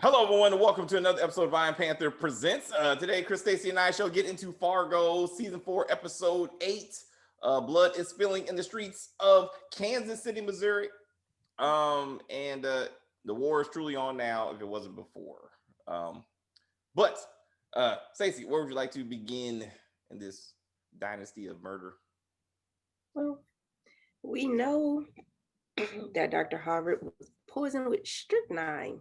Hello, everyone, and welcome to another episode of Iron Panther Presents. Today, Chris, Stacy, and I shall get into Fargo, Season 4, Episode 8. Blood is spilling in the streets of Kansas City, Missouri. The war is truly on now if it wasn't before. But, Stacy, where would you like to begin in this dynasty of murder? Well, we know that Dr. Harvard was poisoned with strychnine,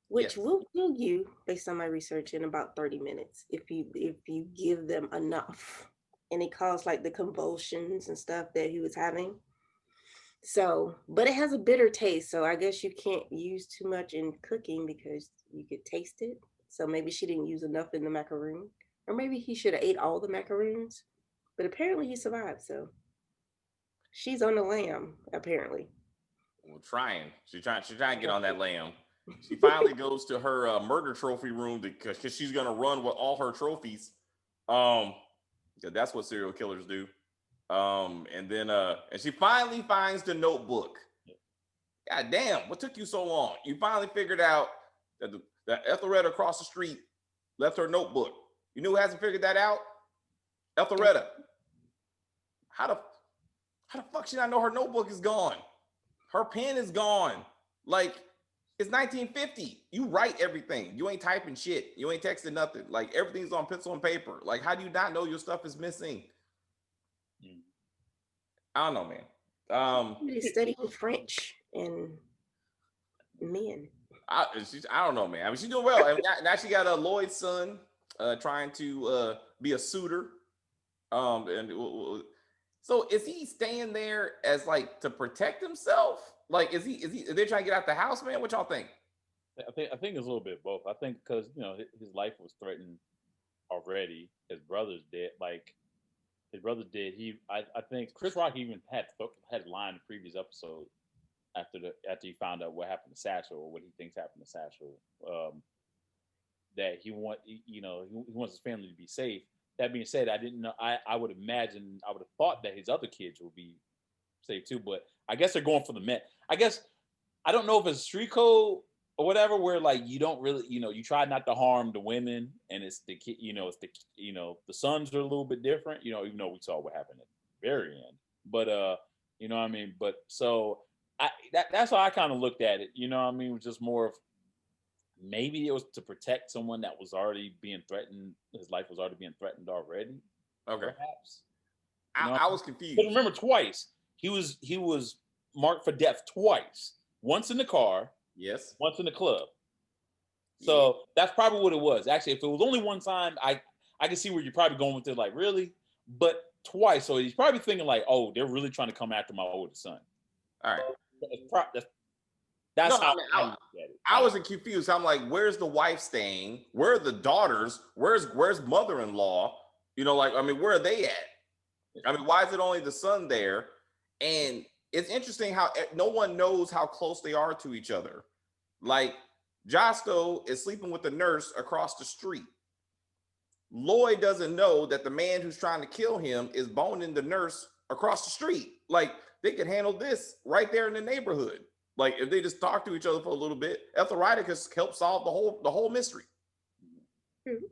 which Yes. will kill you, based on my research, in about 30 minutes if you give them enough. And it caused like the convulsions and stuff that he was having. So, but it has a bitter taste, so I guess you can't use too much in cooking because you could taste it. So maybe she didn't use enough in the macaroon, or maybe he should have ate all the macaroons. But apparently he survived, so she's on the lamb, apparently. Well, trying. She's trying to get on that lamb. She finally goes to her murder trophy room because she's gonna run with all her trophies. That's what serial killers do. And she finally finds the notebook. God damn, what took you so long? You finally figured out that Ethelreda across the street left her notebook. You knew who hasn't figured that out? Ethelreda. How the fuck should I know her notebook is gone? Her pen is gone. Like, it's 1950. You write everything. You ain't typing shit. You ain't texting nothing. Like, everything's on pencil and paper. Like, how do you not know your stuff is missing? I don't know, man. He's studying French and men. I don't know, man. I mean, she's doing well. I mean, now she got Lloyd's son trying to be a suitor. So is he staying there as like to protect himself? Like, is they trying to get out the house, man? What y'all think? I think it's a little bit both. I think because his life was threatened already. His brother's dead. Like his brother did. I think Chris Rock even had a line in the previous episode after he found out what happened to Satchel, or what he thinks happened to Satchel. That he wants his family to be safe. That being said, I didn't know. I would have thought that his other kids would be safe too. But I guess they're going for the men. I guess I don't know if it's street code or whatever, where like you don't really, you try not to harm the women, and it's the kid, the sons are a little bit different, even though we saw what happened at the very end. But you know what I mean. But so that's how I kind of looked at it. You know what I mean? It was just more of maybe it was to protect someone that was already being threatened. His life was already being threatened already. Okay. Perhaps. I was confused. But remember, twice he was marked for death twice. Once in the car. Yes. Once in the club. So that's probably what it was. Actually, if it was only one time, I can see where you're probably going with it. Like, really? But twice. So he's probably thinking like, oh, they're really trying to come after my oldest son. All right. That's how I look at it. I wasn't confused. I'm like, where's the wife staying? Where are the daughters? Where's mother-in-law? Where are they at? I mean, why is it only the son there? And it's interesting how no one knows how close they are to each other. Like, Josto is sleeping with the nurse across the street. Lloyd doesn't know that the man who's trying to kill him is boning the nurse across the street. Like, they could handle this right there in the neighborhood. Like, if they just talk to each other for a little bit, Ethelreda could help solve the whole mystery. Mm-hmm.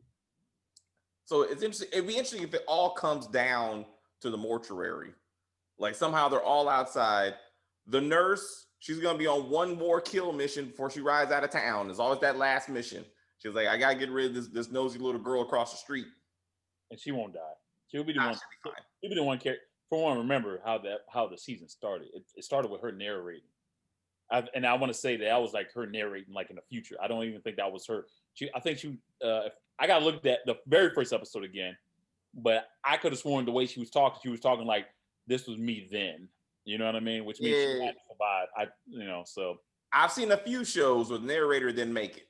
So it's interesting. It'd be interesting if it all comes down to the mortuary. Like, somehow they're all outside. The nurse, she's gonna be on one more kill mission before she rides out of town. There's always that last mission. She's like, I gotta get rid of this nosy little girl across the street. And she won't die. She'll be the one. She'll be the one. For one, remember how the season started. It started with her narrating. I want to say that was like her narrating, like in the future. I don't even think that was her. I got to look at the very first episode again, but I could have sworn the way she was talking like this was me then. You know what I mean? Which means she had to survive. So I've seen a few shows where the narrator didn't make it,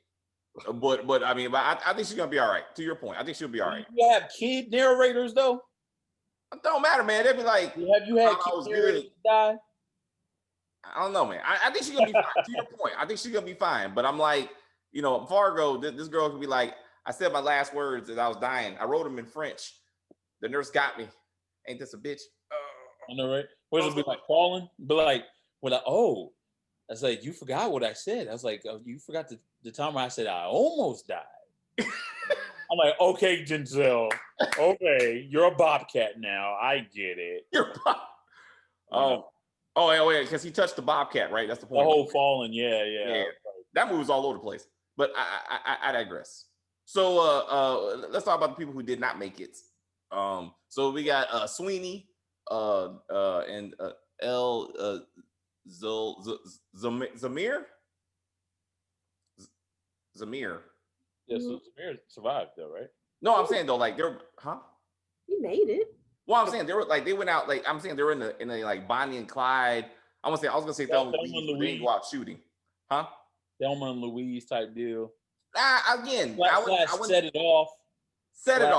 but I think she's gonna be all right. To your point, I think she'll be all right. You have kid narrators though. It don't matter, man. They'd be like, have you had kid narrators die? I don't know, man. I think she's gonna be fine. To your point, I think she's gonna be fine. But I'm like, Fargo, this girl could be like, I said my last words as I was dying. I wrote them in French. The nurse got me. Ain't this a bitch? I know, right? What does it be like? Calling? Be like, oh, I was like, you forgot what I said. I was like, oh, you forgot the time where I said I almost died. I'm like, okay, Denzel. Okay, you're a bobcat now. I get it. You're oh, yeah, because he touched the bobcat, right? That's the The point. whole falling, yeah. That movie was all over the place. But I digress. So let's talk about the people who did not make it. So we got Sweeney and L Zamir. Zamir. Yeah, so Samir survived though, right? No, I'm saying though, like they're He made it. Well, I'm saying they were like they went out like I'm saying they were in a like Bonnie and Clyde. I was gonna say Thelma and Louise, but they didn't go out shooting, huh? Thelma and Louise type deal. Again, I would set it off. Set it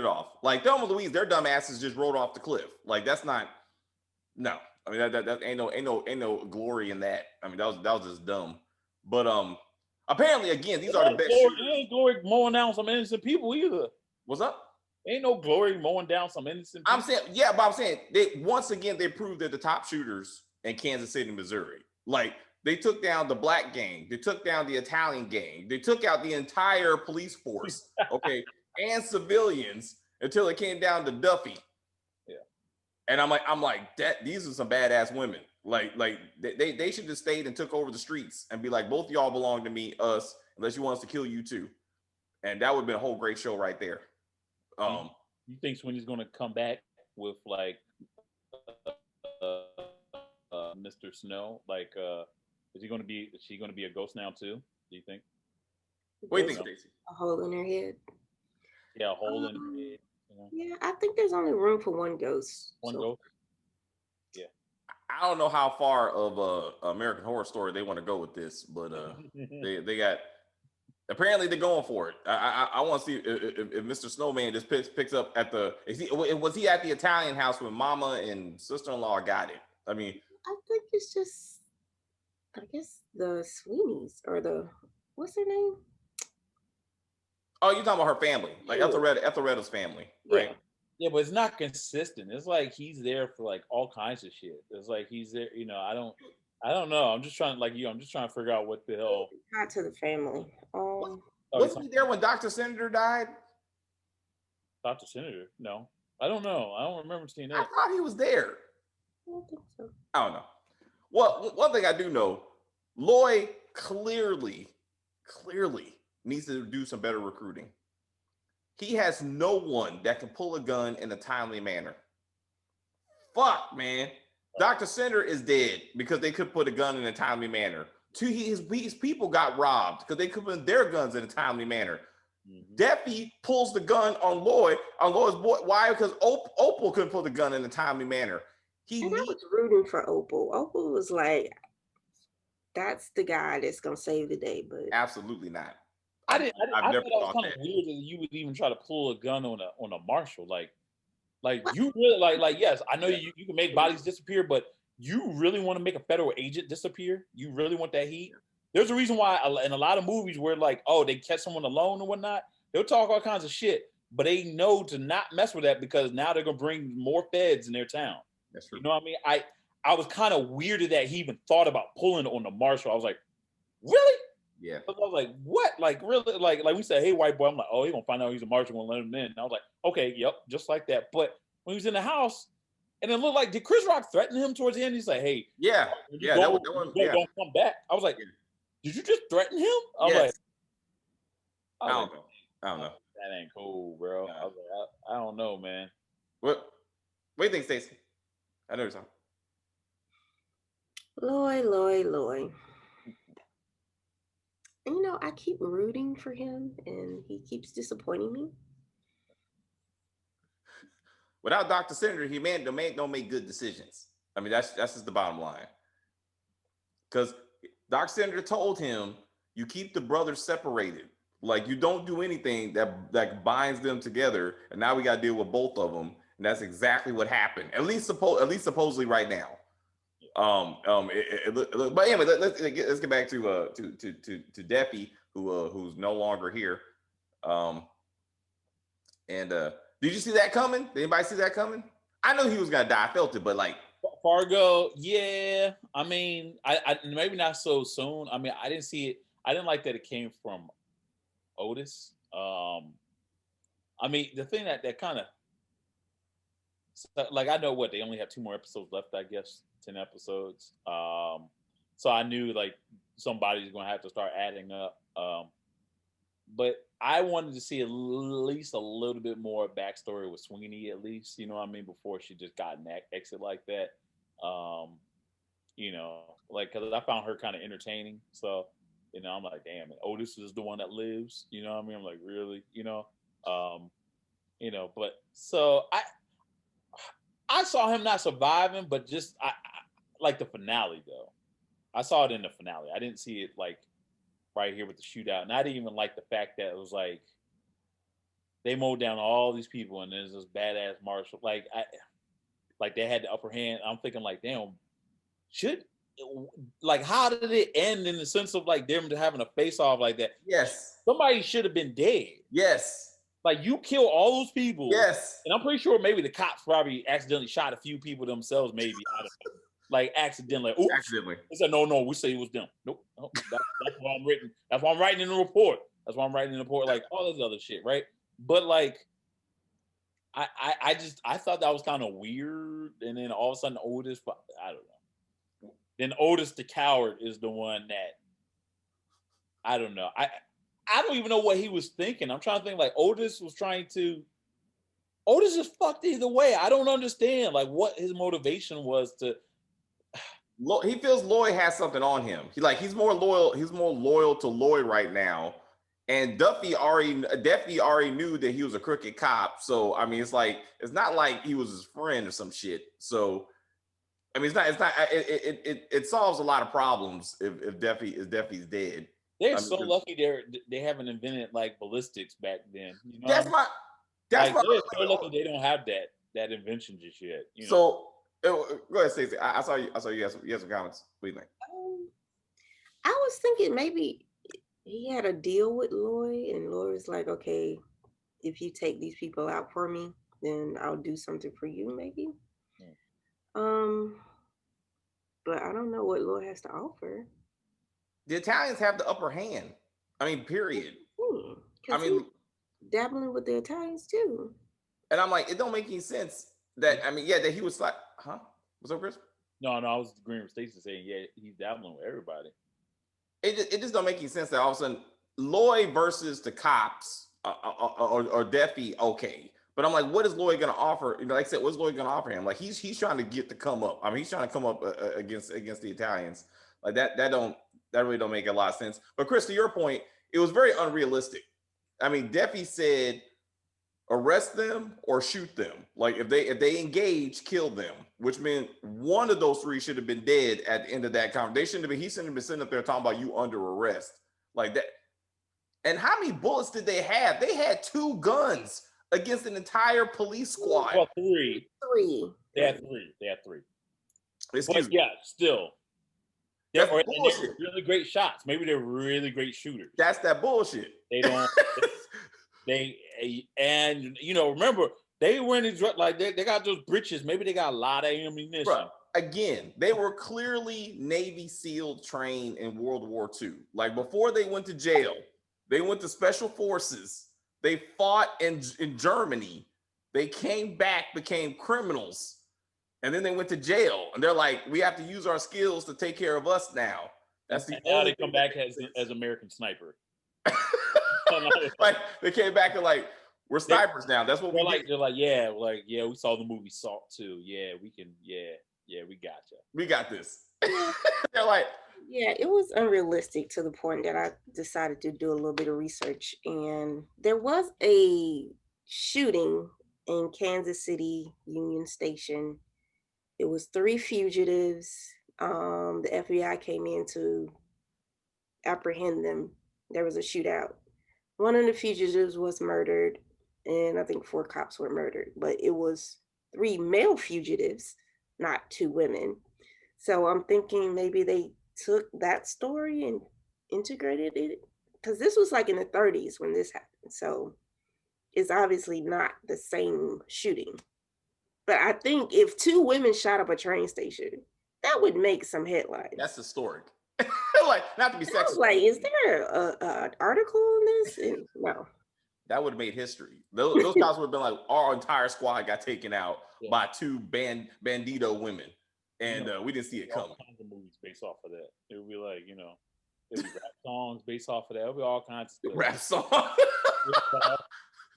off. Like Thelma and Louise, their dumb asses just rolled off the cliff. Like that's not. No, I mean that ain't no glory in that. I mean that was just dumb. But apparently again these are the best. Ain't glory mowing down some innocent people either. What's up? Ain't no glory mowing down some innocent people. I'm saying, yeah, but I'm saying they once again they proved they're the top shooters in Kansas City, Missouri. Like they took down the black gang, they took down the Italian gang, they took out the entire police force, okay, and civilians until it came down to Duffy. Yeah. And I'm like that. These are some badass women. Like they should have stayed and took over the streets and be like, both y'all belong to me, us, unless you want us to kill you too. And that would have been a whole great show right there. You think Sweeney's going to come back with like Mr. Snow? Like, is she going to be a ghost now too? Do you think? What do you think, Stacey? A hole in her head. Yeah, a hole in her head. You know? Yeah, I think there's only room for one ghost. One ghost. Yeah. I don't know how far of American Horror Story they want to go with this, but they got. Apparently they're going for it. I want to see if Mr. Snowman just picks up at was he at the Italian house when Mama and sister-in-law got it? I mean, I think it's just, I guess the Sweeneys or what's her name? Oh, you're talking about her family, like Ethelreda's family, right? Yeah, but it's not consistent. It's like he's there for like all kinds of shit. It's like he's there, I don't know. I'm just trying, I'm just trying to figure out what the hell. Not to the family. Wasn't he there when Dr. Senator died? Dr. Senator? No, I don't know. I don't remember seeing that. I thought he was there. I don't think so. I don't know. Well, one thing I do know, Loy clearly needs to do some better recruiting. He has no one that can pull a gun in a timely manner. Fuck, man. Dr. Senator is dead because they could put a gun in a timely manner. His people got robbed because they could put their guns in a timely manner. Mm-hmm. Deppy pulls the gun on Loy's boy. Why? Because Opal couldn't pull the gun in a timely manner. I was rooting for Opal. Opal was like, that's the guy that's gonna save the day, but absolutely not. I thought it was kind of weird that you would even try to pull a gun on a marshal. Like you really like yes, I know you can make bodies disappear, but you really want to make a federal agent disappear? You really want that heat? There's a reason why in a lot of movies where like, oh, they catch someone alone or whatnot, they'll talk all kinds of shit, but they know to not mess with that because now they're gonna bring more feds in their town. That's true. You know what I mean? I was kind of weirded that he even thought about pulling on the marshal. I was like, really? Yeah. I was like, what? Like really? Like we said, hey, white boy. I'm like, oh, he's gonna find out he's a marshal and let him in. And I was like, okay, yep, just like that. But when he was in the house, and it looked like, did Chris Rock threaten him towards the end? He's like, hey, don't come back. I was like, did you just threaten him? I was like, I don't know. That ain't cool, bro. I was like, I don't know, man. What do you think, Stacey? I know you're talking. Loy. And I keep rooting for him, and he keeps disappointing me. Without Dr. Senator, he don't make good decisions. I mean, that's just the bottom line. Because Dr. Senator told him, you keep the brothers separated. Like, you don't do anything that binds them together. And now we got to deal with both of them. And that's exactly what happened. At least supposedly right now. But anyway, let's get back to Deppy, who's no longer here. Did you see that coming? Did anybody see that coming? I know he was gonna die. I felt it, but like Fargo, yeah. I mean, I maybe not so soon. I mean, I didn't see it. I didn't like that it came from Otis. I mean, the thing that kind of like I know what they only have 2 more episodes left. I guess 10 episodes. So I knew like somebody's going to have to start adding up. But I wanted to see at least a little bit more backstory with Sweeney, at least, you know what I mean, before she just got an exit like that. You know, like because I found her kind of entertaining. So, you know, I'm like, damn, and Otis is the one that lives. You know what I mean? I'm like, really? Um, but so I saw him not surviving, but just I like the finale though. I saw it in the finale. I didn't see it like right here with the shootout, and I didn't even like the fact that it was like they mowed down all these people, and there's this badass marshal. Like they had the upper hand. I'm thinking like, damn, should like how did it end in the sense of like them having a face off like that? Yes. Somebody should have been dead. Yes. Like you kill all those people. Yes. And I'm pretty sure maybe the cops probably accidentally shot a few people themselves. Maybe I don't know. Like accidentally. Oops. Accidentally. They said no. We say it was them. Nope. That's why I'm written. That's why I'm writing in the report. That's why I'm writing in the report. Like all this other shit, right? But like, I thought that was kind of weird. And then all of a sudden, Otis. I don't know. Then Otis the coward is the one that I don't know. I don't even know what he was thinking. I'm trying to think like Otis is fucked either way. I don't understand like what his motivation was to. He feels Lloyd has something on him. He's more loyal. He's more loyal to Lloyd right now. And Duffy already knew that he was a crooked cop. So I mean, it's not like he was his friend or some shit. So I mean, it solves a lot of problems if Duffy's dead. They're so lucky they haven't invented like ballistics back then. You know, that's my they're so lucky they don't have that invention just yet. You know? So go ahead, Stacey. I saw you. You had some comments. What do you think? I was thinking maybe he had a deal with Lloyd, and Lloyd was like, "Okay, if you take these people out for me, then I'll do something for you, maybe." But I don't know what Lloyd has to offer. The Italians have the upper hand. I mean, period. I mean, dabbling with the Italians too. And I'm like, it don't make any sense that that he was like, huh? What's up, Chris? No, I was agreeing with Stacey saying, yeah, he's dabbling with everybody. It just don't make any sense that all of a sudden Lloyd versus the cops or Duffy, okay. But I'm like, what is Lloyd going to offer? You know, like I said, what's Lloyd going to offer him? Like he's trying to get the come up. I mean, he's trying to come up against the Italians. Like that really don't make a lot of sense. But Chris, to your point, it was very unrealistic. I mean, Duffy said, arrest them or shoot them. Like if they engage, kill them. Which meant one of those three should have been dead at the end of that conversation. He shouldn't have been sitting up there talking about you under arrest like that. And how many bullets did they have? They had 2 guns against an entire police squad. Well, 3. They had 3. But yeah, still. They're really great shots. Maybe they're really great shooters. That's that bullshit. They don't. And you know, remember they were in these like they got those breeches. Maybe they got a lot of ammunition. Bro, again, they were clearly Navy SEAL trained in World War II. Like before they went to jail, they went to special forces. They fought in Germany. They came back, became criminals, and then they went to jail. And they're like, we have to use our skills to take care of us now. That's the now they come back as American sniper. Like they came back and like, we're snipers now. That's what we're like. They're like, yeah, we saw the movie Salt too. Yeah, we can. Yeah, we got you. We got this. They're like, yeah, it was unrealistic to the point that I decided to do a little bit of research. And there was a shooting in Kansas City Union Station. It was 3 fugitives. The FBI came in to apprehend them. There was a shootout. One of the fugitives was murdered, and I think 4 cops were murdered. But it was 3 male fugitives, not 2 women. So I'm thinking maybe they took that story and integrated it, because this was like in the 30s when this happened. So it's obviously not the same shooting. But I think if 2 women shot up a train station, that would make some headlines. That's historic. Like, not to be I was sexist. like, is there an article on this? And no. That would have made history. Those guys would have been like, our entire squad got taken out by 2 bandito women, and we didn't see it coming. All kinds of movies based off of that. It would be like, it'd be rap songs based off of that. It'll be all kinds of stuff. Rap song.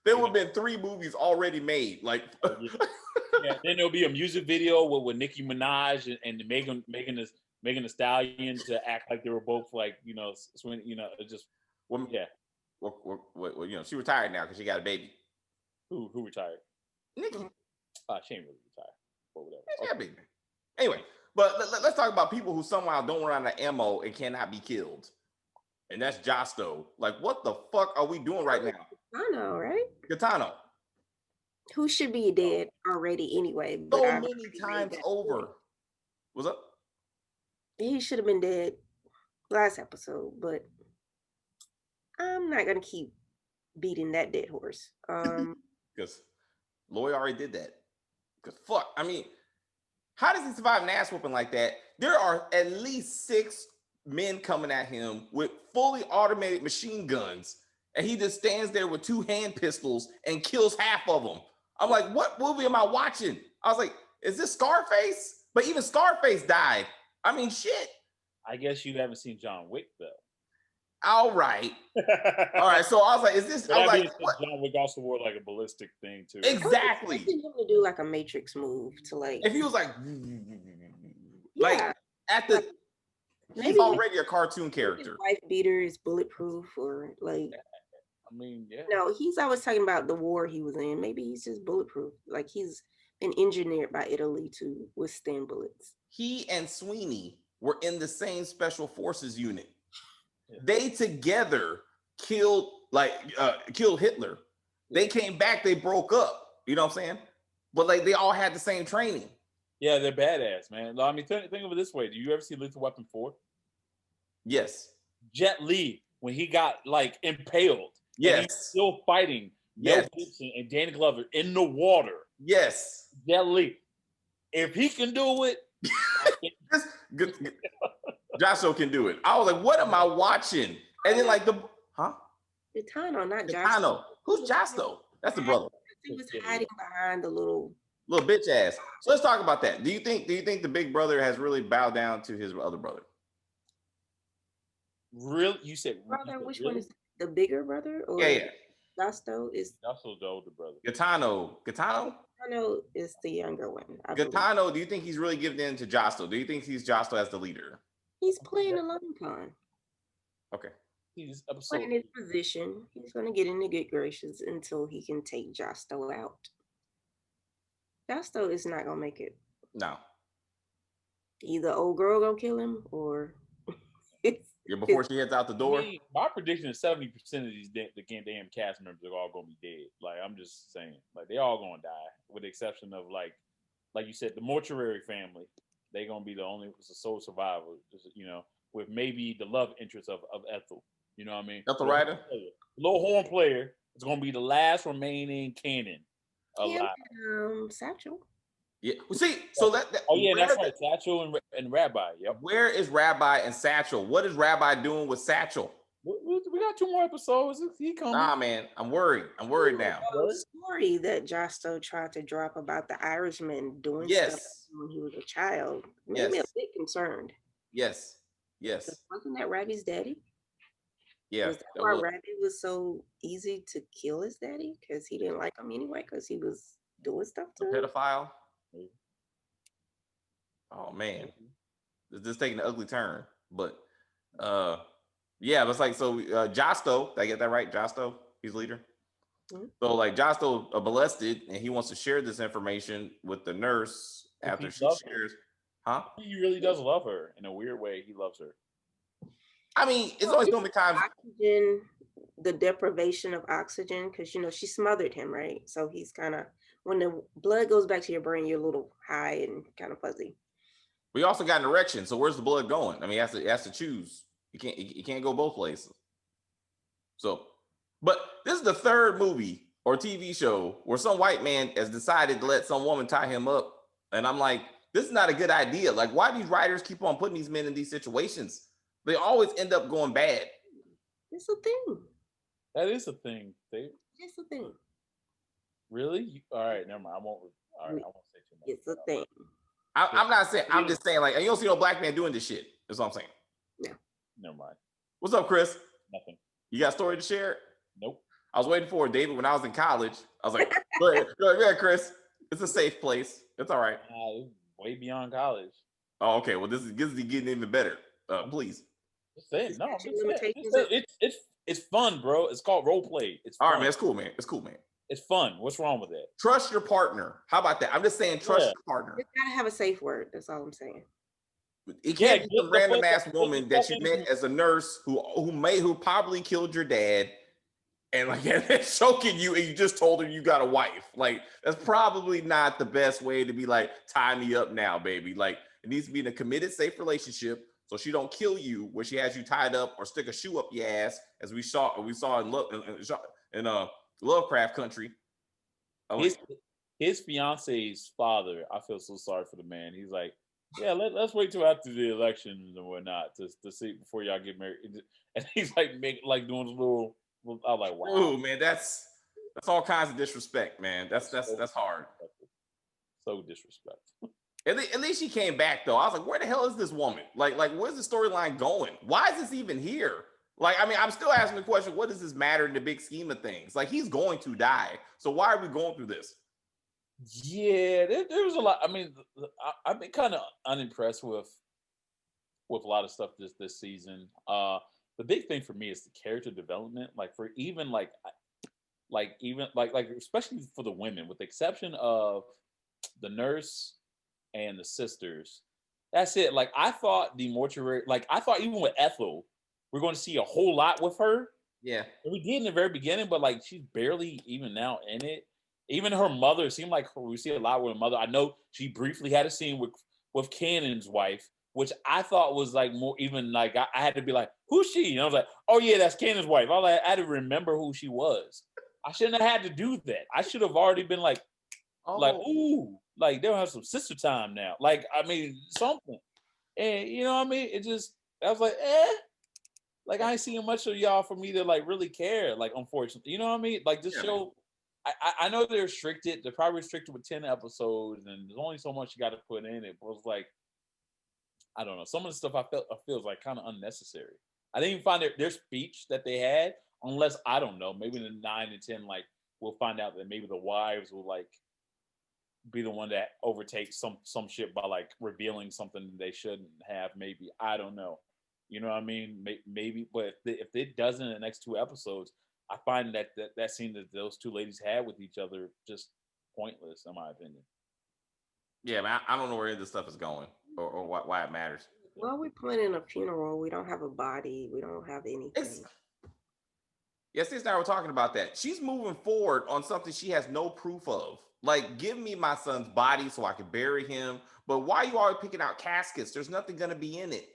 There would have been 3 movies already made. Like, then there'll be a music video with Nicki Minaj and Megan Thee Stallion to act like they were both like, swing, just yeah. Well, she retired now because she got a baby. Who retired? Nicki. She ain't really retired. Or whatever. She got a baby. Anyway, but let's talk about people who somehow don't run out of ammo and cannot be killed. And that's Josto. Like, what the fuck are we doing right now? I know, right? Katano. Who should be dead already anyway. But So many times over. What's up? He should have been dead last episode, but I'm not gonna keep beating that dead horse. Because Lloyd already did that. Because fuck, I mean, how does he survive an ass whooping like that? There are at least 6 men coming at him with fully automated machine guns, and he just stands there with 2 hand pistols and kills half of them. I'm like, what movie am I watching? I was like, is this Scarface? But even Scarface died. I mean, shit. I guess you haven't seen John Wick though. All right. So I was like, is this? I was like, John Wick also wore like a ballistic thing too. Exactly. I him to do like a Matrix move to like. If he was like at the, he's already a cartoon character. His wife beater is bulletproof, or like. I mean, yeah. No, he's always talking about the war he was in. Maybe he's just bulletproof. Like he's been engineered by Italy to withstand bullets. He and Sweeney were in the same special forces unit. Yeah. They together killed Hitler. They came back, they broke up. You know what I'm saying? But like they all had the same training. Yeah, they're badass, man. I mean, think of it this way. Do you ever see Lethal Weapon 4? Yes. Jet Li, when he got like impaled. Yes. He's still fighting Mel Gibson and Danny Glover in the water. Yes. Jet Li. If he can do it, Joshua can do it. I was like, what am I watching? And then like Gitano, not Gitano. Who's Josto? That's the brother. He was hiding behind the little bitch ass. So let's talk about that. Do you think the big brother has really bowed down to his other brother? Really? You said brother? Which one is the bigger brother? Or yeah. Gasto is Gasto's the older brother. Gitano is the younger one. Gitano, do you think he's really giving in to Josto? Do you think he's Josto as the leader? He's playing a long con. Okay. He's playing his position. He's gonna get into good graces until he can take Josto out. Josto is not gonna make it. No. Either old girl gonna kill him or before she heads out the door. I mean, my prediction is 70% of these damn cast members are all gonna be dead. Like I'm just saying, like they all gonna die, with the exception of like you said, the mortuary family. They gonna be the sole survivor, with maybe the love interest of Ethel. You know what I mean? Ethel Rider, little horn player is gonna be the last remaining canon alive. Satchel. Yeah. Well, see, so that that's right. Satchel and Rabbi. Yep. Where is Rabbi and Satchel? What is Rabbi doing with Satchel? We got 2 more episodes. He coming? Nah, man. I'm worried. I'm worried now. The story that Josto tried to drop about the Irishman doing stuff when he was a child made me a bit concerned. Yes. Wasn't that Rabbi's daddy? Yeah. Was that why Rabbi was so easy to kill his daddy? Because he didn't like him anyway, because he was doing stuff to him? Pedophile? Oh, man. This is taking an ugly turn. But, yeah, but it's like, so Josto, did I get that right? Josto, he's leader. Mm-hmm. So like Josto molested, and he wants to share this information with the nurse after she shares. Huh? He really does love her in a weird way. He loves her. I mean, it's always going to be times. Oxygen, the deprivation of oxygen, because she smothered him, right? So he's kind of, when the blood goes back to your brain, you're a little high and kind of fuzzy. We also got an erection, so where's the blood going? I mean, he has to choose. You can't go both places. So, but this is the 3rd movie or TV show where some white man has decided to let some woman tie him up. And I'm like, this is not a good idea. Like, why do these writers keep on putting these men in these situations? They always end up going bad. It's a thing. That is a thing, Dave. It's a thing. Really? All right, never mind. I won't. All right, I won't say too much. It's a thing. I'm not saying. I'm just saying, like, and you don't see no black man doing this shit. That's what I'm saying. No. Never mind. What's up, Chris? Nothing. You got a story to share? Nope. I was waiting for it, David, when I was in college. I was like, go ahead, Chris. It's a safe place. It's all right. It's way beyond college. Oh, okay. Well, this is getting even better. Please. Just say it. No, it's fun, bro. It's called role play. It's fun. All right, man. It's cool, man. It's cool, man. It's fun. What's wrong with that? Trust your partner. How about that? I'm just saying, trust your partner. You gotta have a safe word. That's all I'm saying. It can't be some random ass woman that you met as a nurse who probably killed your dad, and like they're choking you, and you just told her you got a wife. Like, that's probably not the best way to be like, tie me up now, baby. Like, it needs to be in a committed, safe relationship, so she don't kill you where she has you tied up or stick a shoe up your ass, as we saw in Lovecraft Country. His fiance's father, I feel so sorry for the man. He's like, yeah, let's wait till after the elections and whatnot to see before y'all get married. And he's like doing this little. I was like, wow. Oh man, that's all kinds of disrespect, man. That's hard. So disrespectful. At least she came back though. I was like, where the hell is this woman? Like where's the storyline going? Why is this even here? Like, I mean, I'm still asking the question, what does this matter in the big scheme of things? Like, he's going to die. So why are we going through this? Yeah, there was a lot. I mean, I've been kind of unimpressed with a lot of stuff this season. The big thing for me is the character development. Like, for even like especially for the women, with the exception of the nurse and the sisters. That's it. Like, I thought the mortuary, like I thought even with Ethel, we're going to see a whole lot with her. Yeah. And we did in the very beginning, but like she's barely even now in it. Even her mother, it seemed like we see a lot with her mother. I know she briefly had a scene with Cannon's wife, which I thought was like more even like I had to be like, who's she? And I was like, oh yeah, that's Cannon's wife. I had to remember who she was. I shouldn't have had to do that. I should have already been like, ooh, like they'll have some sister time now. Like, I mean, something. And you know what I mean? I was like, like I ain't seeing much of y'all for me to like really care. Like, unfortunately, you know what I mean? Like, this show, I know they're restricted. They're probably restricted with 10 episodes, and there's only so much you got to put in it. But it was like, I don't know. Some of the stuff I feel like kind of unnecessary. I didn't even find their speech that they had, unless I don't know. Maybe in the 9 and 10, like we'll find out that maybe the wives will like be the one that overtakes some shit by like revealing something they shouldn't have. Maybe, I don't know. You know what I mean? Maybe, but if it doesn't in the next 2 episodes, I find that scene that those two ladies had with each other just pointless, in my opinion. Yeah, man, I don't know where this stuff is going or why it matters. Well, we're planning a funeral. We don't have a body. We don't have anything. Yes, Sis and I were talking about that. She's moving forward on something she has no proof of. Like, give me my son's body so I can bury him. But why are you always picking out caskets? There's nothing going to be in it.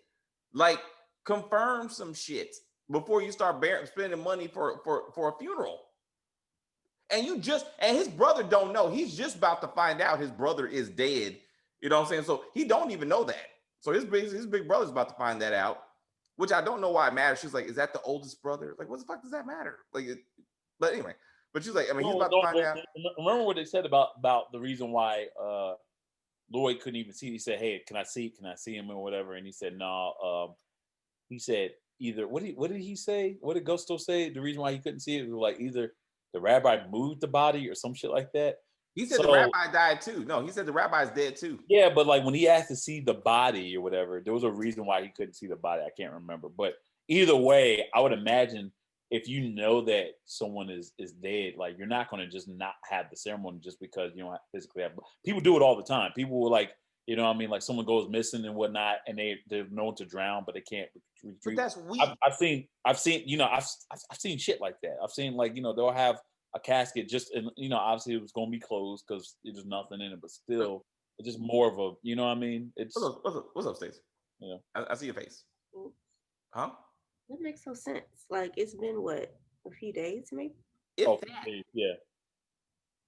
Like, confirm some shit before you start spending money for a funeral. And his brother don't know. He's just about to find out his brother is dead. You know what I'm saying? So he don't even know that. So his big brother's about to find that out, which I don't know why it matters. She's like, is that the oldest brother? Like, what the fuck does that matter? Like, but anyway, but she's like, I mean, he's about to find out. Remember what they said about the reason why Lloyd couldn't even see. He said, hey, can I see him or whatever? And he said, no. He said either, what did he say? What did Gusto say? The reason why he couldn't see it was like either the rabbi moved the body or some shit like that. He said the rabbi died too. No, he said the rabbi's dead too. Yeah, but like when he asked to see the body or whatever, there was a reason why he couldn't see the body. I can't remember. But either way, I would imagine if you know that someone is dead, like you're not going to just not have the ceremony just because you don't physically have. People do it all the time. People will like, you know what I mean? Like someone goes missing and whatnot, and they're known to drown, but they can't But retreat. that's weak. I've seen, you know, I've seen shit like that. I've seen like, you know, they'll have a casket just, and you know, obviously it was going to be closed because there's nothing in it, but still, it's just more of a, you know what I mean? It's what's up, Stacey? Yeah, I see your face. Huh? That makes no sense. Like, it's been what, a few days maybe? Yeah.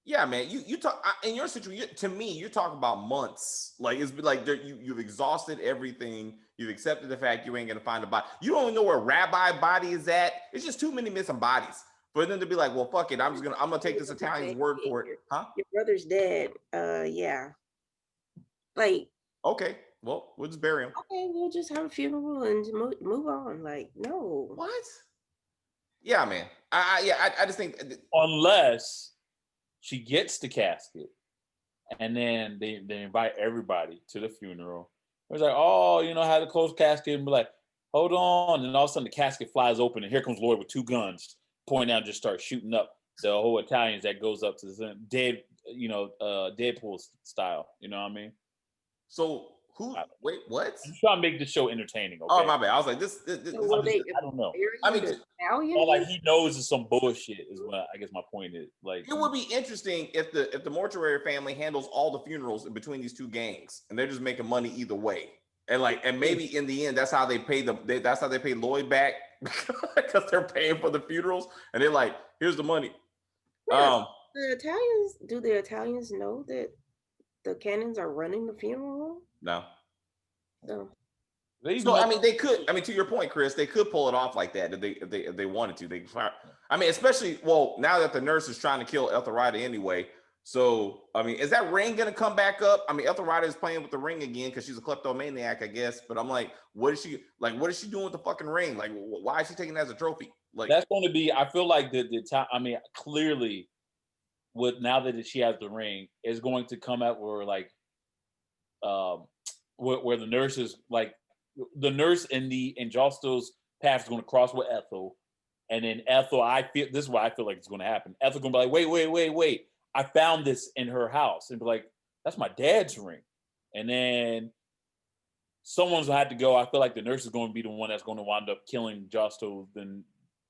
Yeah, man. You talk in your situation. To me, you're talking about months. Like it's like you've exhausted everything. You've accepted the fact you ain't gonna find a body. You don't even know where Rabbi body is at. It's just too many missing bodies for them to be like, well, fuck it. I'm gonna take this Italian's word for it, huh? Your brother's dead. Yeah. Like, Okay, well, we'll just bury him. okay, we'll just have a funeral and move on. Like, no. What? Yeah, man. I just think Unless she gets the casket, and then they invite everybody to the funeral. It's like, oh, had a closed casket, and be like, hold on, and all of a sudden the casket flies open, and here comes Lloyd with 2 guns, pointing out, and just start shooting up the whole Italians that goes up to the dead, Deadpool style. You know what I mean? so. Wait, what? I'm trying to make this show entertaining. Okay? Oh, my bad. I was like, this So I don't know. I mean, Italian? Like he knows it's some bullshit. Is what I guess my point is. Like, it would be interesting if the mortuary family handles all the funerals in between these two gangs, and they're just making money either way. And maybe in the end, that's how they pay that's how they pay Lloyd back because they're paying for the funerals, and they're like, here's the money. Yeah, do the Italians know that the Cannons are running the funeral? No. No. So I mean, they could. I mean, to your point, Chris, they could pull it off like that if they wanted to. I mean, especially now that the nurse is trying to kill Ethelrida anyway. So I mean, is that ring gonna come back up? I mean, Ethelrida is playing with the ring again because she's a kleptomaniac, I guess. But I'm like, what is she doing with the fucking ring? Like, why is she taking it as a trophy? Like, that's going to be. I feel like the time. I mean, clearly, now that she has the ring, is going to come out where like, where the nurse is like. The nurse and Josto's path is going to cross with Ethel, and then Ethel. This is what I feel like it's going to happen. Ethel's going to be like, wait! I found this in her house, and be like, that's my dad's ring. And then someone's going to have to go. I feel like the nurse is going to be the one that's going to wind up killing Josto than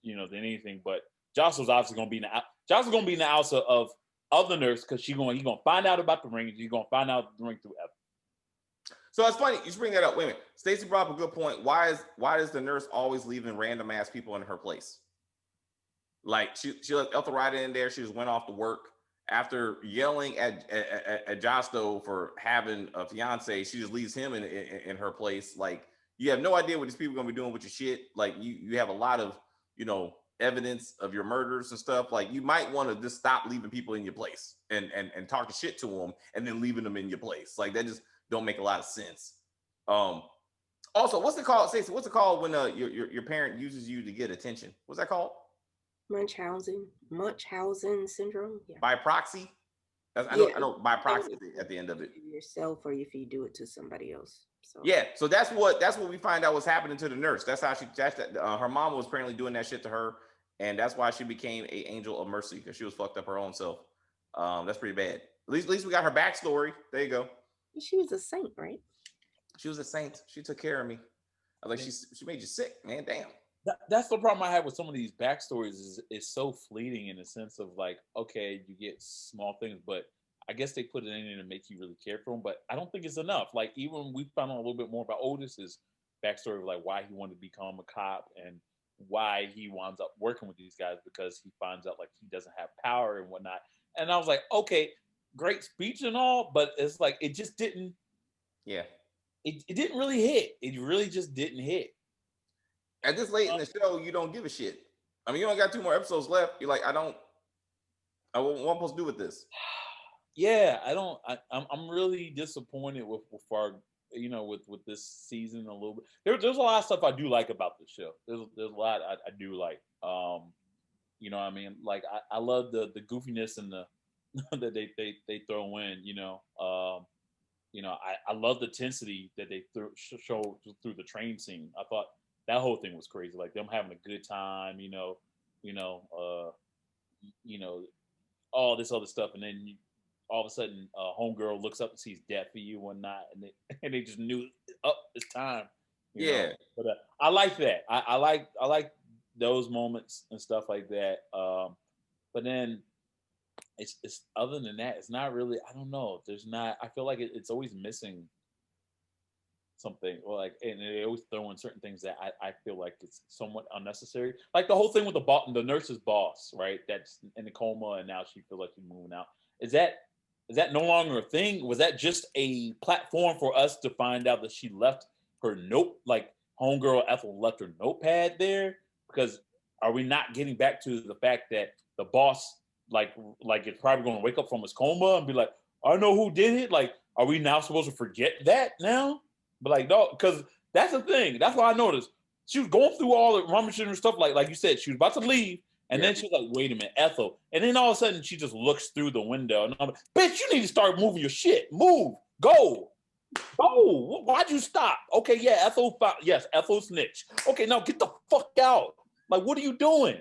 anything. But Josto's obviously going to be in the house of the nurse because he's going to find out about the ring. He's going to find out the ring through Ethel. So it's funny you should bring that up. Wait a minute. Stacey brought up a good point. Why does the nurse always leaving random ass people in her place? Like she let Ethelrida in there. She just went off to work after yelling at Josto for having a fiance. She just leaves him in her place. Like you have no idea what these people are gonna be doing with your shit. Like you have a lot of evidence of your murders and stuff. Like you might want to just stop leaving people in your place and talking shit to them and then leaving them in your place. Like that just don't make a lot of sense. Also, what's it called, Stacey? What's it called when your parent uses you to get attention? What's that called? Munchausen syndrome. Yeah. By proxy. I know by proxy at the end of it. Yourself, or if you do it to somebody else. So yeah, so that's what we find out was happening to the nurse. That's how her mom was apparently doing that shit to her, and that's why she became an angel of mercy because she was fucked up her own self. That's pretty bad. At least we got her backstory. There you go. She was a saint, right? She was a saint. She took care of me. I like she made you sick, man. Damn. That's the problem I have with some of these backstories is so fleeting in the sense of like, okay, you get small things, but I guess they put it in there to make you really care for him. But I don't think it's enough. Like even we found out a little bit more about Otis's backstory of like why he wanted to become a cop and why he winds up working with these guys because he finds out like he doesn't have power and whatnot. And I was like, okay, great speech and all, but it's like it just didn't. Yeah. It didn't really hit. It really just didn't hit. At this late in the show, you don't give a shit. I mean, you only got 2 more episodes left. You're like, what am I supposed to do with this? Yeah, I'm really disappointed with Fargo, with this season a little bit. There's a lot of stuff I do like about the show. There's a lot I do like. You know what I mean? Like I love the goofiness and the that they throw in, I love the intensity that they show through the train scene. I thought that whole thing was crazy, like them having a good time, all this other stuff, and then all of a sudden, homegirl looks up and sees death for you one night, and they just knew, it's time. Yeah, but I like that. I like those moments and stuff like that. But then it's other than that, it's not really. I don't know. There's not. I feel like it's always missing something, or like, and they always throw in certain things that I feel like it's somewhat unnecessary. Like the whole thing with the nurse's boss, right? That's in a coma, and now she feels like she's moving out. Is that no longer a thing? Was that just a platform for us to find out that she left her note, like homegirl Ethel left her notepad there? Because are we not getting back to the fact that the boss, like is probably going to wake up from his coma and be like, I know who did it? Like, are we now supposed to forget that now? But like, no, because that's the thing. That's what I noticed. She was going through all the rummaging and stuff, like you said, she was about to leave. And then she's like, wait a minute, Ethel. And then all of a sudden she just looks through the window and I'm like, bitch, you need to start moving your shit. Move. Go. Go. Why'd you stop? Okay, yeah, Ethel found, yes, Ethel snitch. Okay, now get the fuck out. Like, what are you doing?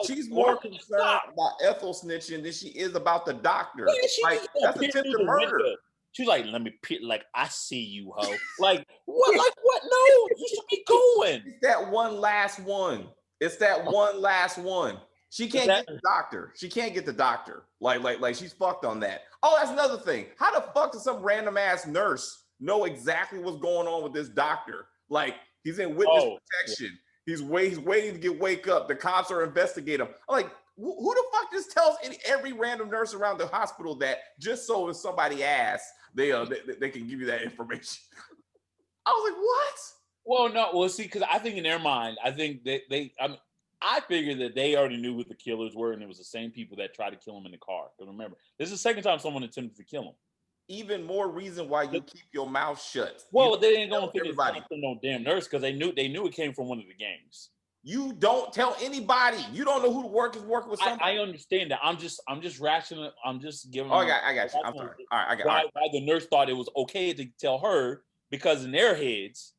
She's more concerned about Ethel snitching than she is about the doctor. Yeah, like, that's attempted murder. Window. She's like, let me pit, like, I see you, ho. Like, what? Like, what? No, you should be going. It's that one last one. It's that one last one. She can't get the doctor. She can't get the doctor. Like she's fucked on that. Oh, that's another thing. How the fuck does some random ass nurse know exactly what's going on with this doctor? Like, he's in witness protection. He's waiting to wake up. The cops are investigating him. I'm like, who the fuck just tells every random nurse around the hospital that just so if somebody asks, they can give you that information? I was like, what? Well, no, well, see, because I think in their mind, I think I figured that they already knew who the killers were, and it was the same people that tried to kill him in the car. Because remember, this is the second time someone attempted to kill him. Even more reason why you keep your mouth shut. Well, they ain't gonna think it's from no damn nurse because they knew it came from one of the gangs. You don't tell anybody. You don't know who working with somebody. I understand that. I'm just rational. I'm just giving. Oh, I got you. I'm sorry. All right, I got. Why the nurse thought it was okay to tell her because in their heads,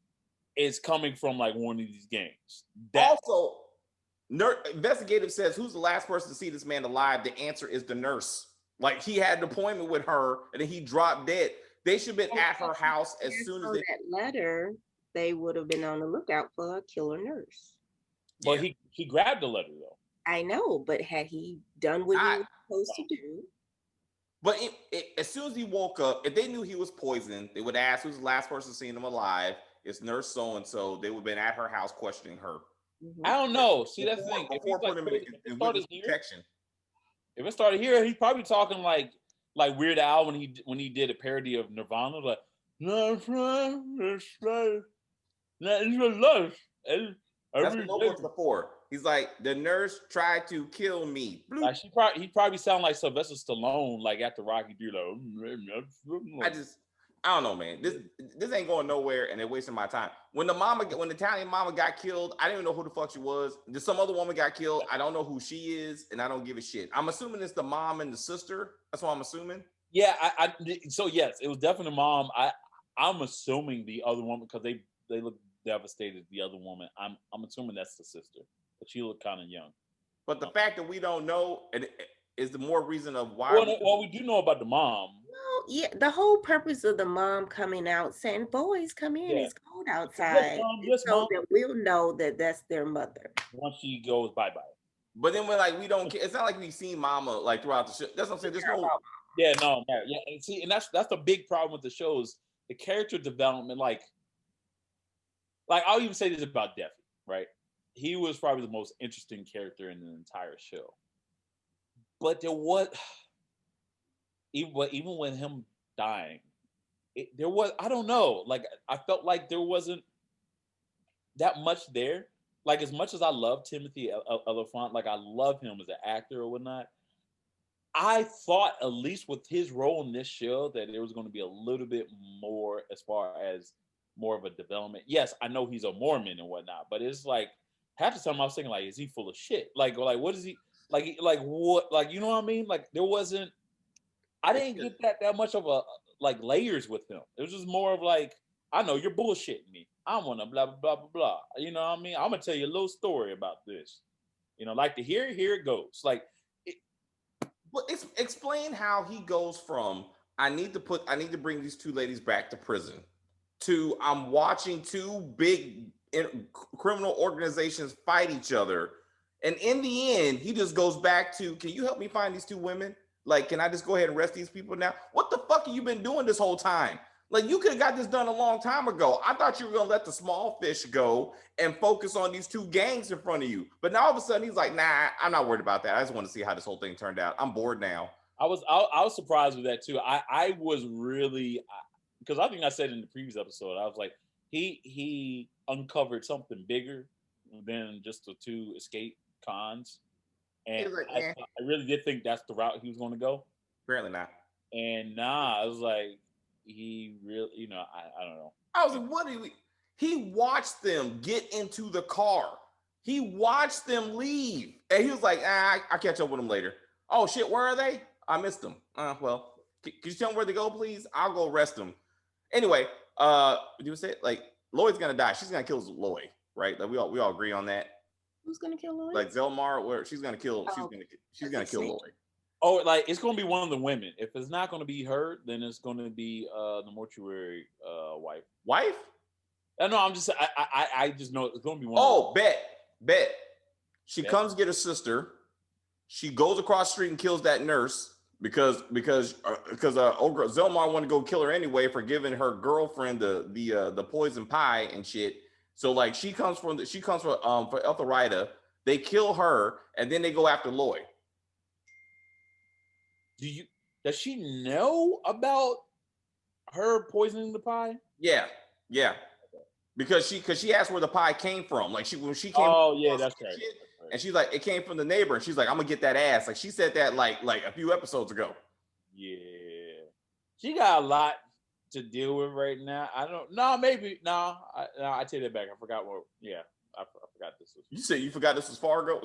it's coming from like one of these gangs. Also, investigative says, who's the last person to see this man alive? The answer is the nurse. Like, he had an appointment with her and then he dropped dead. They should have been at her house as soon as that letter. They would have been on the lookout for a killer nurse. Well, he grabbed the letter though. I know, but had he done what he was supposed to do? But as soon as he woke up, if they knew he was poisoned, they would ask who's the last person seeing him alive. It's nurse so and so. They would have been at her house questioning her. I don't know. See, that's the thing. Before putting him in witness protection. If it started here, he's probably talking like Weird Al when he did a parody of Nirvana, like that's what Notebook's before. He's like, the nurse tried to kill me. Like he probably sound like Sylvester Stallone, like after Rocky do I don't know, man. This ain't going nowhere, and they're wasting my time. When the Italian mama got killed, I didn't even know who the fuck she was. Some other woman got killed. I don't know who she is, and I don't give a shit. I'm assuming it's the mom and the sister. That's what I'm assuming. Yeah, so yes, it was definitely the mom. I'm assuming the other woman because they look devastated. The other woman, I'm assuming that's the sister, but she looked kind of young. But the fact that we don't know is the more reason of why. Well, we do know about the mom. Well, yeah, the whole purpose of the mom coming out saying, "Boys, come in. It's cold outside," so that we'll know that that's their mother. Once she goes bye. But then we don't care. It's not like we've seen Mama like throughout the show. That's what I'm saying. There's no. Yeah, no, yeah. And see, and that's the big problem with the shows. The character development, like I'll even say this about Duffy, right? He was probably the most interesting character in the entire show. But there was, even with him dying, there was, I don't know, like I felt like there wasn't that much there. Like as much as I love Timothy Olyphant, like I love him as an actor or whatnot, I thought at least with his role in this show that there was going to be a little bit more as far as more of a development. Yes, I know he's a Mormon and whatnot, but it's like half the time I was thinking like, is he full of shit? Like what is he? Like what? Like you know what I mean? Like there wasn't. I didn't get that much of a like layers with him. It was just more of like, I know you're bullshitting me. I want to blah blah blah blah blah. You know what I mean? I'm gonna tell you a little story about this. You know, like to hear it, here it goes. Like, well, explain how he goes from I need to bring these two ladies back to prison to I'm watching two big criminal organizations fight each other. And in the end, he just goes back to, can you help me find these two women? Like, can I just go ahead and arrest these people now? What the fuck have you been doing this whole time? Like, you could have got this done a long time ago. I thought you were going to let the small fish go and focus on these two gangs in front of you. But now all of a sudden, he's like, nah, I'm not worried about that. I just want to see how this whole thing turned out. I'm bored now. I was surprised with that too. I was really because I think I said in the previous episode, I was like, he uncovered something bigger than just the two escape cons, He and was like, I really did think that's the route he was going to go. apparently not. And nah, I was like, he really, I don't know. I was like, what did we? He watched them get into the car. He watched them leave, and he was like, I'll catch up with them later. Oh shit, where are they? I missed them. Well, can you tell me where they go, please? I'll go arrest them. Anyway, you say like Lloyd's gonna die. She's gonna kill Lloyd, right? Like we all agree on that. Who's gonna kill Lloyd? Like Zelmar, where she's gonna kill. She's gonna kill Lloyd. Oh, like it's gonna be one of the women. If it's not gonna be her, then it's gonna be the mortuary wife. Wife? No, I'm just I just know it's gonna be one. Oh, bet. She comes get her sister. She goes across the street and kills that nurse because old girl Zelmar wanted to go kill her anyway for giving her girlfriend the poison pie and shit. So like she comes for Eltharida. They kill her and then they go after Lloyd. Does she know about her poisoning the pie? Yeah. Because she asked where the pie came from. Like when she came. Oh yeah, that's right. And she's like, it came from the neighbor. And she's like, I'm gonna get that ass. Like she said that like a few episodes ago. Yeah, she got a lot to deal with right now. I don't. No, maybe no. I take that back. I forgot what. Yeah, I forgot this was. You said you forgot this was Fargo.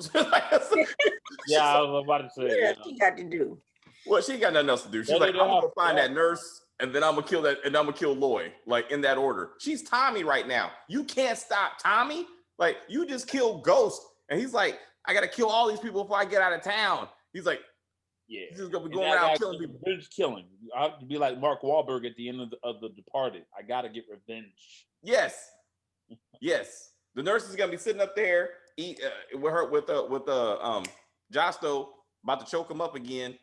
Yeah, I was about to say. Yeah, she got to do. Well, she ain't got nothing else to do. She's like, I'm gonna go find that nurse, and then I'm gonna kill that, and I'm gonna kill Lloyd, like in that order. She's Tommy right now. You can't stop Tommy. Like you just killed Ghost, and he's like, I gotta kill all these people before I get out of town. He's like, yeah, he's just gonna be going around killing people. Revenge killing. I have to be like Mark Wahlberg at the end of the Departed. I gotta get revenge. Yes. The nurse is gonna be sitting up there, with Josto about to choke him up again.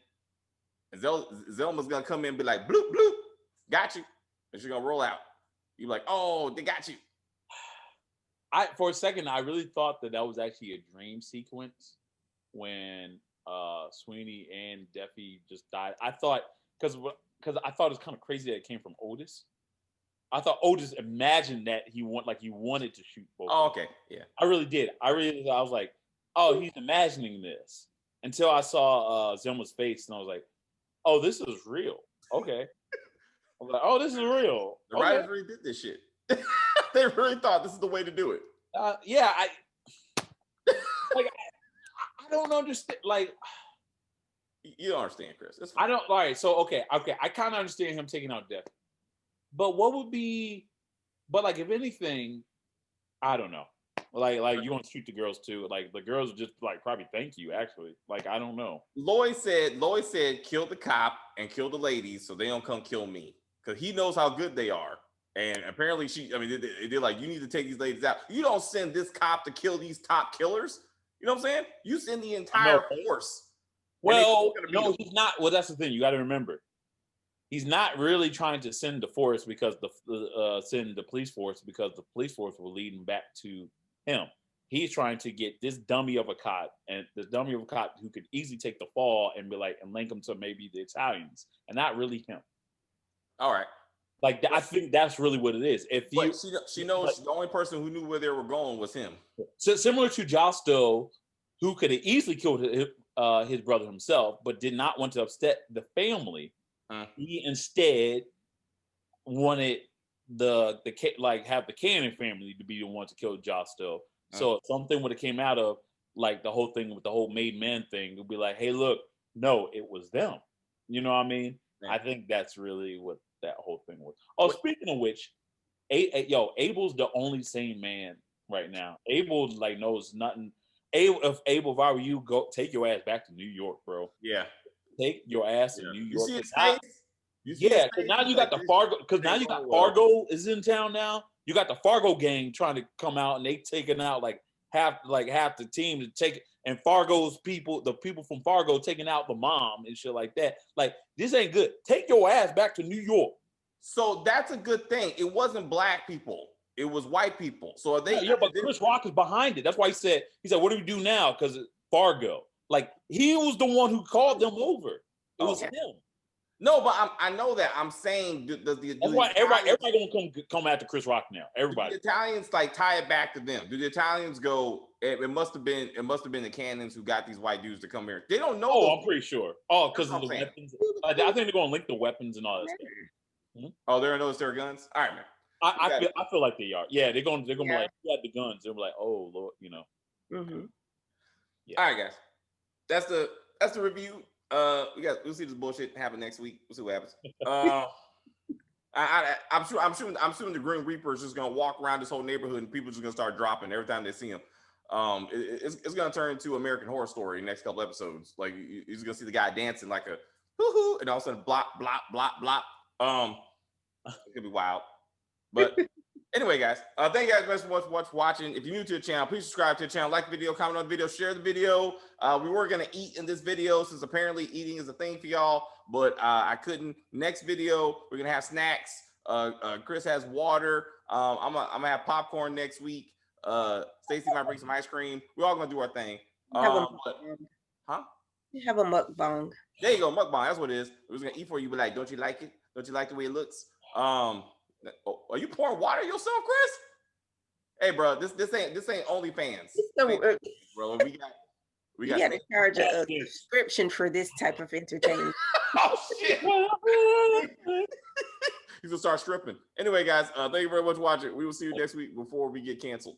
And Zelma's gonna come in and be like, bloop, bloop, got you. And she's gonna roll out. You're like, oh, they got you. For a second, I really thought that was actually a dream sequence when Sweeney and Duffy just died. I thought, because I thought it was kind of crazy that it came from Otis. I thought Otis imagined that he wanted to shoot both. Oh, okay. Yeah. I really did. I was like, oh, he's imagining this. Until I saw Zelma's face, and I was like, oh, this is real. Okay. I was like, oh, this is real. The writers really did this shit. They really thought this is the way to do it. Yeah, I don't understand. Like, you don't understand, Chris. I don't. All right, so okay. I kind of understand him taking out Death, but what would be? But like, if anything, I don't know. Like you want to shoot the girls too? Like the girls would just like probably thank you. Actually, like I don't know. Lloyd said, kill the cop and kill the ladies so they don't come kill me because he knows how good they are. And apparently they're like, you need to take these ladies out. You don't send this cop to kill these top killers. You know what I'm saying? You send the entire force. Well, no, he's not. Well, that's the thing. You got to remember. He's not really trying to send the force because send the police force because the police force will lead him back to him. He's trying to get this dummy of a cop who could easily take the fall and be like and link him to maybe the Italians and not really him. All right. Like I think that's really what it is. She knows the only person who knew where they were going was him. So similar to Josto, who could have easily killed his brother himself, but did not want to upset the family. He instead wanted have the Cannon family to be the one to kill Josto. So if something would have came out of like the whole thing with the whole made man thing, it would be like, hey, look, no, it was them. You know what I mean? Yeah. I think that's really what that whole thing was. Oh, speaking of which, Abel's the only sane man right now. Abel like knows nothing. If I were you, go take your ass back to New York, bro. Yeah. Take your ass to New York. You see his face? Yeah, because now you got the Fargo. Because now you got Fargo is in town now. You got the Fargo gang trying to come out, and they taking out like half the team to take. And Fargo's people, the people from Fargo, taking out the mom and shit like that. Like this ain't good. Take your ass back to New York. So that's a good thing. It wasn't black people. It was white people. So are they? Yeah, but Chris Rock is behind it. That's why he said, what do we do now? Because Fargo. Like he was the one who called them over. It was Okay. him. No, but I know that. I'm saying does the That's why everybody gonna come after Chris Rock now. Everybody. Do the Italians like tie it back to them? Do the Italians go? It must have been the cannons who got these white dudes to come here. They don't know. Oh, I'm pretty sure. Oh, because of the saying. weapons. I think they're gonna link the weapons and all that stuff. Mm-hmm. Oh, there are those their guns. All right, man. I feel like they are. Yeah, they're gonna be like, you got the guns. They're like, oh Lord, you know. Mm-hmm. Yeah. All right, guys. That's the review. We'll see this bullshit happen next week. We'll see what happens. I'm sure the Grim Reaper is just gonna walk around this whole neighborhood and people are just gonna start dropping every time they see him. It's gonna turn into American Horror Story next couple episodes. Like you're gonna see the guy dancing like a hoo-hoo, and all of a sudden blop blop blop blop. It's gonna be wild. But anyway, guys, thank you guys so much for watching. If you're new to the channel, please subscribe to the channel, like the video, comment on the video, share the video. We were gonna eat in this video since apparently eating is a thing for y'all, but I couldn't. Next video, we're gonna have snacks. Chris has water. I'm gonna have popcorn next week. Stacey might bring some ice cream. We're all gonna do our thing. You have a mukbang. There you go, mukbang. That's what it is. We're just gonna eat for you, but like, don't you like it? Don't you like the way it looks? Are you pouring water yourself, Chris? Hey, bro, this ain't OnlyFans. Bro, we got to charge a subscription for this type of entertainment. Oh shit! He's gonna start stripping. Anyway, guys, thank you very much for watching. We will see you next week before we get canceled.